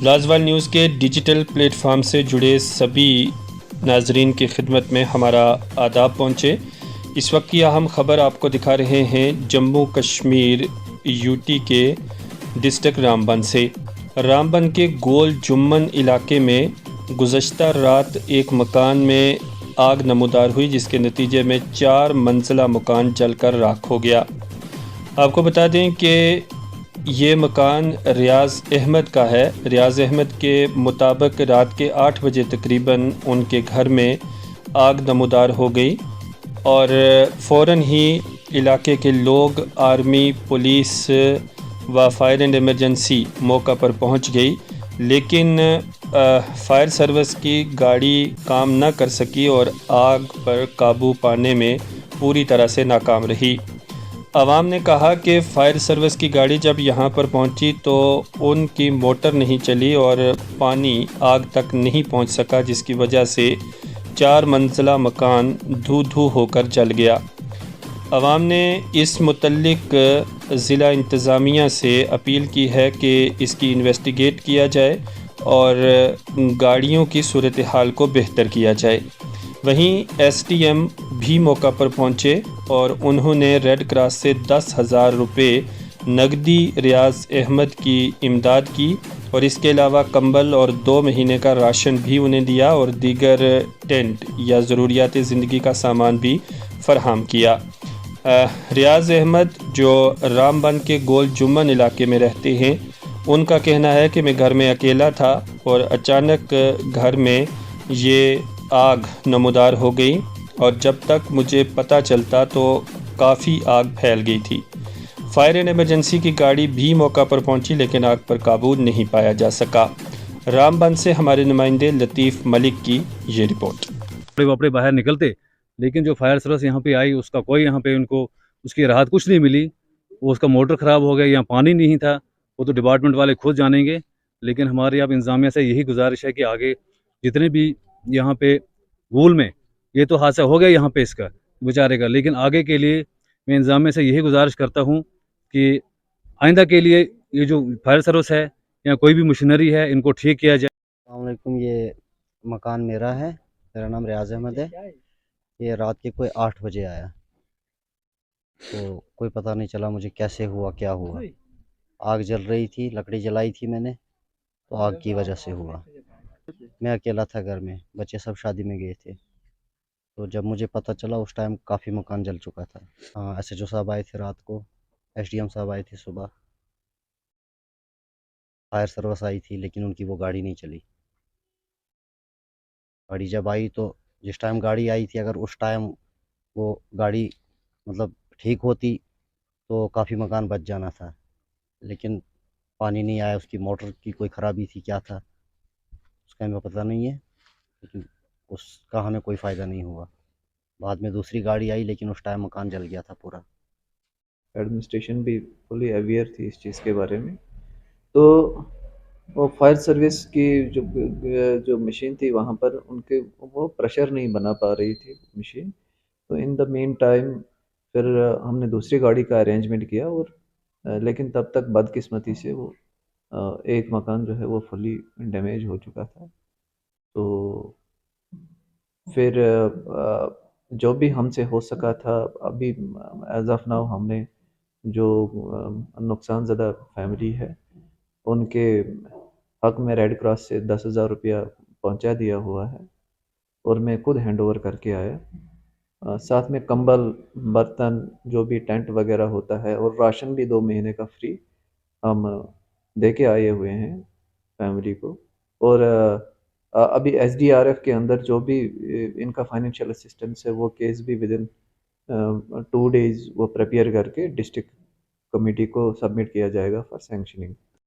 लाजवाल news के digital platform से जुड़े सभी नाजरीन की खिदमत में हमारा आदाब पहुँचे। इस वक्त की अहम ख़बर आपको दिखा रहे हैं जम्मू कश्मीर यूटी के डिस्ट्रिक्ट रामबन से। रामबन के गोल जुम्मन इलाके में गुज़श्ता रात एक मकान में आग नमूदार हुई, जिसके नतीजे में 4 मंजिला मकान जलकर राख हो गया। आपको बता दें कि ये मकान रियाज़ अहमद का है। रियाज़ अहमद के मुताबिक रात के 8 बजे तकरीबन उनके घर में आग नमूदार हो गई और फ़ौरन ही इलाके के लोग, आर्मी, पुलिस व फायर एंड इमरजेंसी मौका पर पहुंच गई, लेकिन फायर सर्विस की गाड़ी काम न कर सकी और आग पर काबू पाने में पूरी तरह से नाकाम रही। आवाम ने कहा कि फायर सर्विस की गाड़ी जब यहां पर पहुंची तो उनकी मोटर नहीं चली और पानी आग तक नहीं पहुंच सका, जिसकी वजह से 4 मंजिला मकान धू-धू होकर जल गया। आवाम ने इस मुतल्लिक ज़िला इंतज़ामिया से अपील की है कि इसकी इन्वेस्टिगेट किया जाए और गाड़ियों की सूरत हाल को बेहतर किया जाए। वहीं एसडीएम भी मौका पर पहुंचे और उन्होंने रेड क्रॉस से 10,000 रुपये नकदी रियाज़ अहमद की इमदाद की और इसके अलावा कंबल और 2 महीने का राशन भी उन्हें दिया और दीगर टेंट या ज़रूरियात ज़िंदगी का सामान भी फ़राहम किया। रियाज़ अहमद जो रामबन के गोल जुम्मन इलाके में रहते हैं, उनका कहना है कि मैं घर में अकेला था और अचानक घर में ये आग नमूदार हो गई और जब तक मुझे पता चलता तो काफ़ी आग फैल गई थी। फायर एंड इमरजेंसी की गाड़ी भी मौका पर पहुंची, लेकिन आग पर काबू नहीं पाया जा सका। रामबन से हमारे नुमाइंदे लतीफ़ मलिक की ये रिपोर्ट। कपड़े वपड़े बाहर निकलते, लेकिन जो फायर सर्विस यहाँ पे आई उसका कोई यहाँ पे उनको उसकी राहत कुछ नहीं मिली। वो उसका मोटर ख़राब हो गया, यहाँ पानी नहीं था, वो तो डिपार्टमेंट वाले खुद जानेंगे। लेकिन हमारी अब इंतज़ामिया से यही गुजारिश है कि आगे जितने भी यहाँ पे गोल में ये तो हादसा हो गया यहाँ पे इसका बेचारे का, लेकिन आगे के लिए मैं इंतज़ामिया से यही गुजारिश करता हूँ कि आइंदा के लिए ये जो फायर सर्विस है या कोई भी मशीनरी है, इनको ठीक किया जाए। अस्सलाम वालेकुम। ये मकान मेरा है, मेरा नाम रियाज़ अहमद है। ये रात के कोई 8 बजे आया, तो कोई पता नहीं चला मुझे कैसे हुआ क्या हुआ। आग जल रही थी, लकड़ी जलाई थी मैंने, तो आग की वजह से हुआ। मैं अकेला था घर में, बच्चे सब शादी में गए थे। तो जब मुझे पता चला उस टाइम काफ़ी मकान जल चुका था। हाँ, एसएचओ साहब आए थे रात को, एसडीएम साहब आए थे सुबह, फायर सर्विस आई थी, लेकिन उनकी वो गाड़ी नहीं चली। गाड़ी जब आई तो जिस टाइम गाड़ी आई थी, अगर उस टाइम वो गाड़ी मतलब ठीक होती तो काफ़ी मकान बच जाना था, लेकिन पानी नहीं आया। उसकी मोटर की कोई ख़राबी थी, क्या था उसका हमें पता नहीं है, लेकिन उसका हमें कोई फ़ायदा नहीं हुआ। बाद में दूसरी गाड़ी आई, लेकिन उस टाइम मकान जल गया था पूरा। एडमिनिस्ट्रेशन भी फुली अवेयर थी इस चीज़ के बारे में। तो वो फायर सर्विस की जो मशीन थी वहाँ पर उनके वो प्रेशर नहीं बना पा रही थी मशीन। तो इन द मीन टाइम फिर हमने दूसरी गाड़ी का अरेंजमेंट किया और लेकिन तब तक बदकिस्मती से वो एक मकान जो है वो फुली डैमेज हो चुका था। तो फिर जो भी हमसे हो सका था, अभी एज़ ऑफ़ नाउ हमने जो नुकसान ज़दा फैमिली है उनके हक़ में रेड क्रॉस से 10,000 रुपया पहुंचा दिया हुआ है और मैं खुद हैंड ओवर करके आया। साथ में कंबल, बर्तन, जो भी टेंट वगैरह होता है और राशन भी 2 महीने का फ्री हम दे के आए हुए हैं फैमिली को। और अभी एसडीआरएफ के अंदर जो भी इनका फाइनेंशियल असिस्टेंस है वो केस भी विदिन 2 डेज़ वो प्रिपेयर करके डिस्ट्रिक्ट कमेटी को सबमिट किया जाएगा फॉर सैंक्शनिंग।